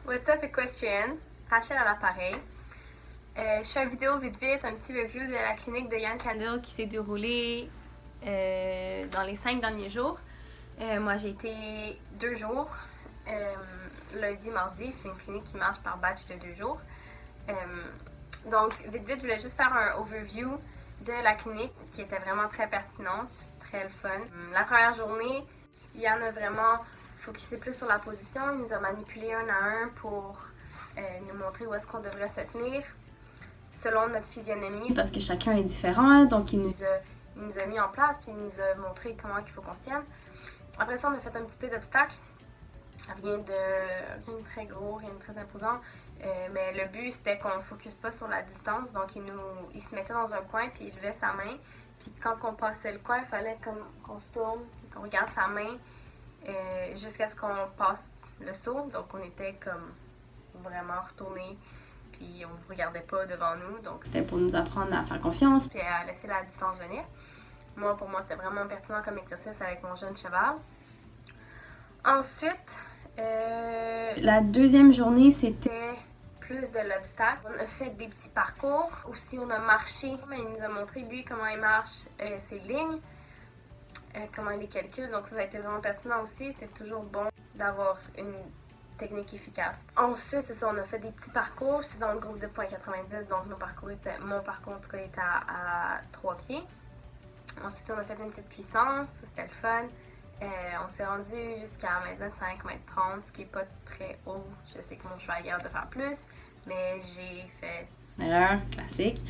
What's up equestrians? Rachel à l'appareil. Je fais une vidéo vite, un petit review de la clinique de Yann Candle qui s'est déroulée dans les 5 derniers jours. Moi j'ai été 2 jours, lundi, mardi, c'est une clinique qui marche par batch de 2 jours. Donc vite, je voulais juste faire un overview de la clinique qui était vraiment très pertinente, très le fun. La première journée, Yann a vraiment focusé plus sur la position, il nous a manipulé un à un pour nous montrer où est-ce qu'on devrait se tenir selon notre physionomie parce que chacun est différent, donc il nous a mis en place puis il nous a montré comment il faut qu'on se tienne. Après ça, on a fait un petit peu d'obstacles, rien de très gros, rien de très imposant, mais le but c'était qu'on ne focus pas sur la distance, donc il se mettait dans un coin puis il levait sa main, puis quand on passait le coin, il fallait qu'on se tourne puis qu'on regarde sa main jusqu'à ce qu'on passe le saut, donc on était comme vraiment retournés puis on ne regardait pas devant nous, donc c'était pour nous apprendre à faire confiance puis à laisser la distance venir. Pour moi, c'était vraiment pertinent comme exercice avec mon jeune cheval. Ensuite, la deuxième journée, c'était plus de l'obstacle. On a fait des petits parcours. Aussi, on a marché. Il nous a montré, lui, comment il marche ses lignes, comment il les calcule. Donc ça a été vraiment pertinent aussi. C'est toujours bon d'avoir une technique efficace. Ensuite, c'est ça, on a fait des petits parcours. J'étais dans le groupe de 0.90, donc mon parcours en tout cas était à 3 pieds. Ensuite, on a fait une petite puissance, c'était le fun. On s'est rendu jusqu'à 1m25, 1m30, ce qui n'est pas très haut. Je sais que mon cheval est capable de faire plus, mais j'ai fait erreur classique.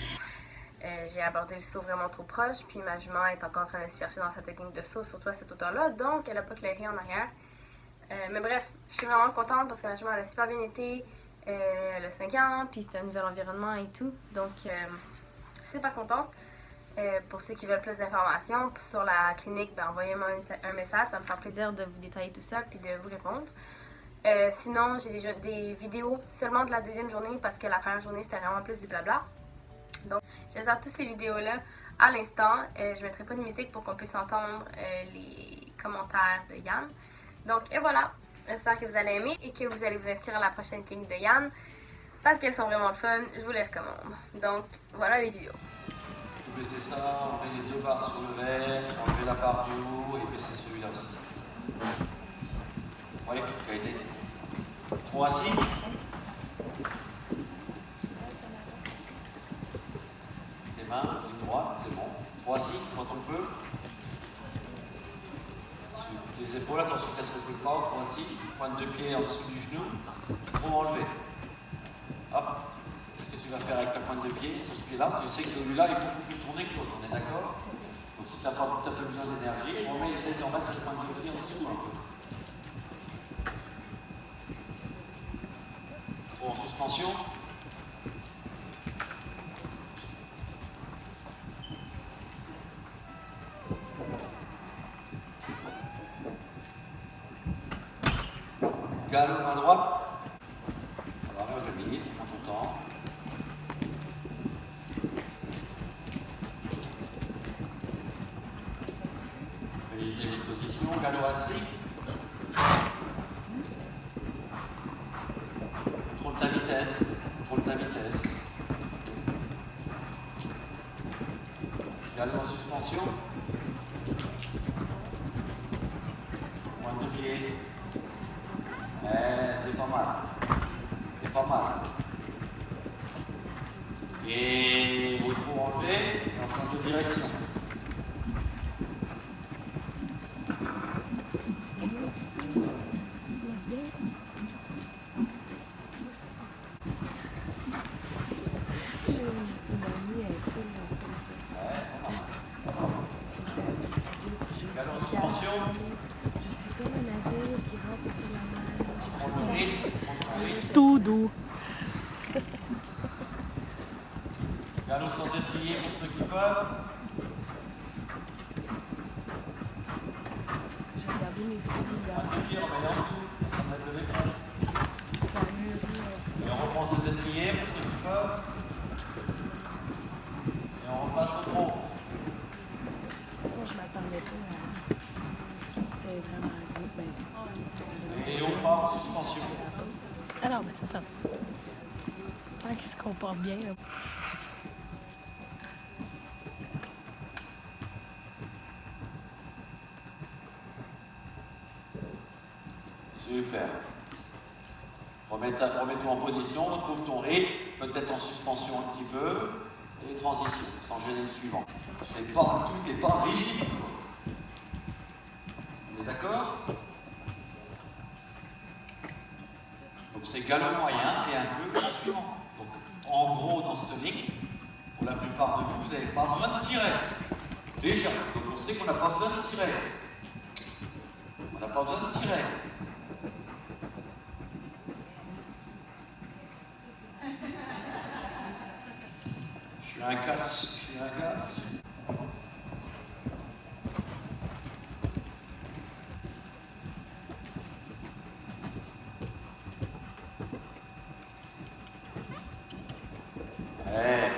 J'ai abordé le saut vraiment trop proche, puis ma jument est encore en train de se chercher dans sa technique de saut, surtout à cette hauteur-là, donc elle n'a pas clairé en arrière. Mais bref, je suis vraiment contente parce que ma jument elle a super bien été. Elle a 5 ans, puis c'était un nouvel environnement et tout, donc je suis super contente. Pour ceux qui veulent plus d'informations sur la clinique, envoyez-moi un message, ça me fera plaisir de vous détailler tout ça puis de vous répondre. Sinon, j'ai déjà des vidéos seulement de la deuxième journée parce que la première journée c'était vraiment plus du blabla. Donc, je vais faire toutes ces vidéos-là à l'instant. Je mettrai pas de musique pour qu'on puisse entendre les commentaires de Yann. Donc, et voilà. J'espère que vous allez aimer et que vous allez vous inscrire à la prochaine clinique de Yann parce qu'elles sont vraiment fun. Je vous les recommande. Donc, voilà les vidéos. Baisser ça, enlever les 2 barres sur le verre, enlever la barre du haut et baisser celui-là aussi. Oui, qualité. Trop assis. Tes mains, ligne droite, c'est bon. Trop assis quand on peut. Les épaules, attention qu'elles ne se recouvrent pas, trop assis. Pointe de pied en dessous du genou. Trop enlevé. Hop. Tu vas faire avec la pointe de pied, sur celui-là, tu sais que celui-là est beaucoup plus tourné que l'autre, on est d'accord? Donc si tu n'as pas tout à fait besoin d'énergie, on essaie de remettre cette pointe de pied en dessous un peu. Trop en suspension. Galop main droite. On va réorganiser, ça prend ton temps. Réaliser les positions, galop assis. Contrôle ta vitesse, Galop en suspension. Pointe de pied. C'est pas mal. Et vous trop enlever, et on change de direction. Galop en suspension. Tout doux. Galop sans étrier pour ceux qui peuvent. J'ai regardé mes vidéos. Pointe de pied, on met en dessous. On va mettre de l'écran. Et on reprend ses étriers pour ceux qui peuvent. Et on repasse au trop. De toute façon, je m'attendais pas à... C'est vraiment un groupe. Et on part en suspension. Alors, ben c'est ça. Tant qu'il se comporte bien, là. Super. Remets-toi en position, retrouve ton rythme, peut-être en suspension un petit peu, et transition, sans gêner le suivant. Tout n'est pas rigide. On est d'accord? Donc c'est galop moyen et un peu le suivant. Donc en gros, dans cette ligne, pour la plupart de vous, vous n'avez pas besoin de tirer. Déjà, donc on sait qu'on n'a pas besoin de tirer. On n'a pas besoin de tirer. Je suis un casse.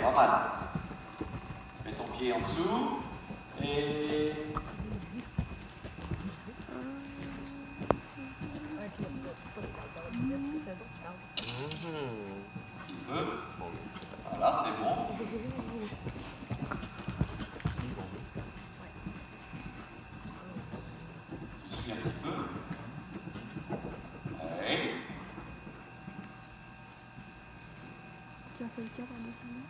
Pas mal. Mets ton pied en dessous et... Il veut. Voilà, c'est bon. Je suis un petit peu. Ouais. Tu as fait le cœur en descendant?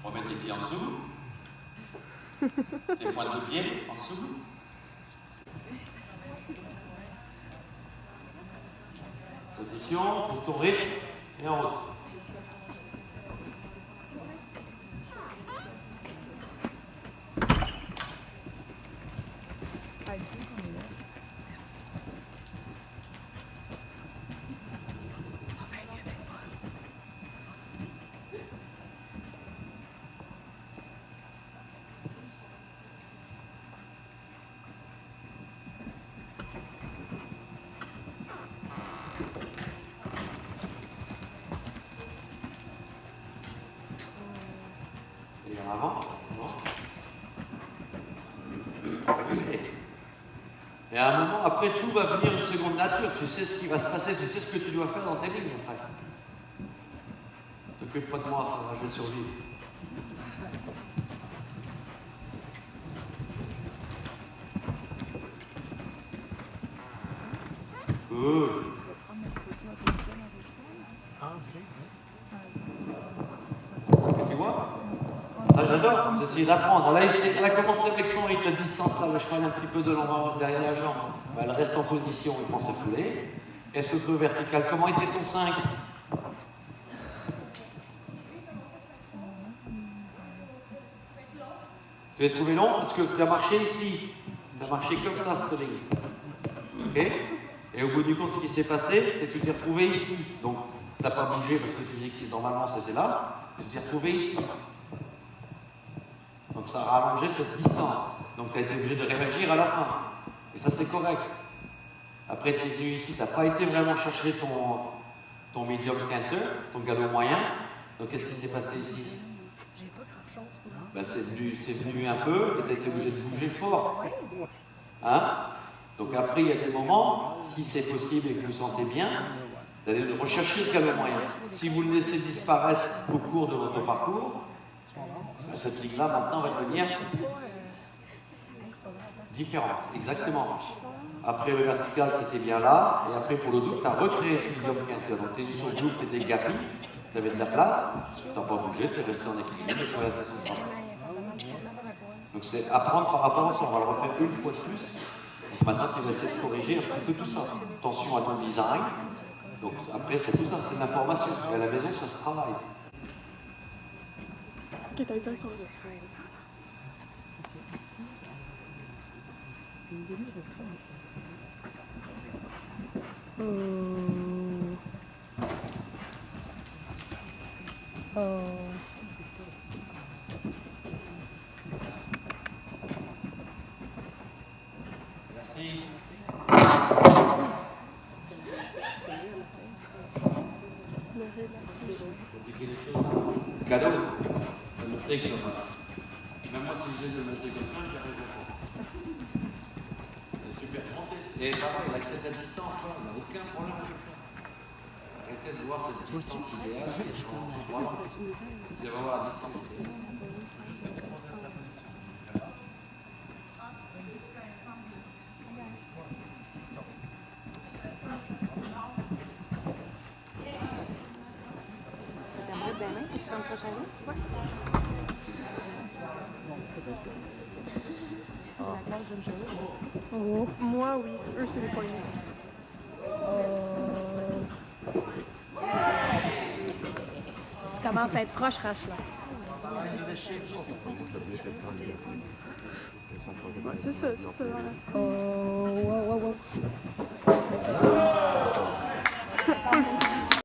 Remets tes pieds en dessous. Tes pointes de pied en dessous. Position, trouve ton rythme et en route. Et en avant. Et à un moment, après, tout va venir une seconde nature. Tu sais ce qui va se passer, tu sais ce que tu dois faire dans tes lignes après. T'occupe pas de moi, ça va, je vais survivre. Cool. Tu vois? Ça, j'adore, c'est essayer d'apprendre. Elle a commencé avec son rythme, la distance là, le cheval un petit peu de l'envers derrière la jambe. Ben, elle reste en position, elle pense à fouler. Elle se peut verticale. Comment était ton 5? Tu l'as trouvé long parce que tu as marché ici. Tu as marché comme ça, cette ligne. Ok? Et au bout du compte, ce qui s'est passé, c'est que tu t'es retrouvé ici. Donc, tu n'as pas bougé parce que tu disais que normalement c'était là. Tu t'es retrouvé ici. Donc ça a rallongé cette distance. Donc tu as été obligé de réagir à la fin. Et ça c'est correct. Après tu es venu ici, tu n'as pas été vraiment chercher ton medium canter, ton galop moyen. Donc qu'est-ce qui s'est passé ici? Ben, c'est venu un peu et tu as été obligé de bouger fort. Hein? Donc après il y a des moments, si c'est possible et que vous sentez bien, d'aller rechercher ce galop moyen. Si vous le laissez disparaître au cours de votre parcours, cette ligne-là, maintenant, va devenir différente. Exactement. Après, le vertical, c'était bien là. Et après, pour le double, tu as recréé ce medium quinter. Donc, tu es sur le double, tu étais gapi, tu avais de la place, tu n'as pas bougé, tu es resté en équilibre sur la façon de travailler. Donc, c'est apprendre par rapport à ça. On va le refaire une fois de plus. Donc, maintenant, tu vas essayer de corriger un petit peu tout ça. Attention à ton design. Donc, après, c'est tout ça, c'est de l'information. Et à la maison, ça se travaille. Ok, t'as été sur ça. Merci. Compliquer les choses. Cadeau. De monter comme même moi, si je faisais de monter comme ça, j'y arriverais pas. C'est super monté. Et pareil, il accepte la distance, là. Il n'a aucun problème avec ça. Arrêtez de voir cette distance idéale. Voilà. Vous allez voir la distance idéale. Oh. Moi, oui. Eux, c'est les poignets. Tu commences à être proche, Rach, là. C'est ça, voilà. Oh, wow, wow, wow.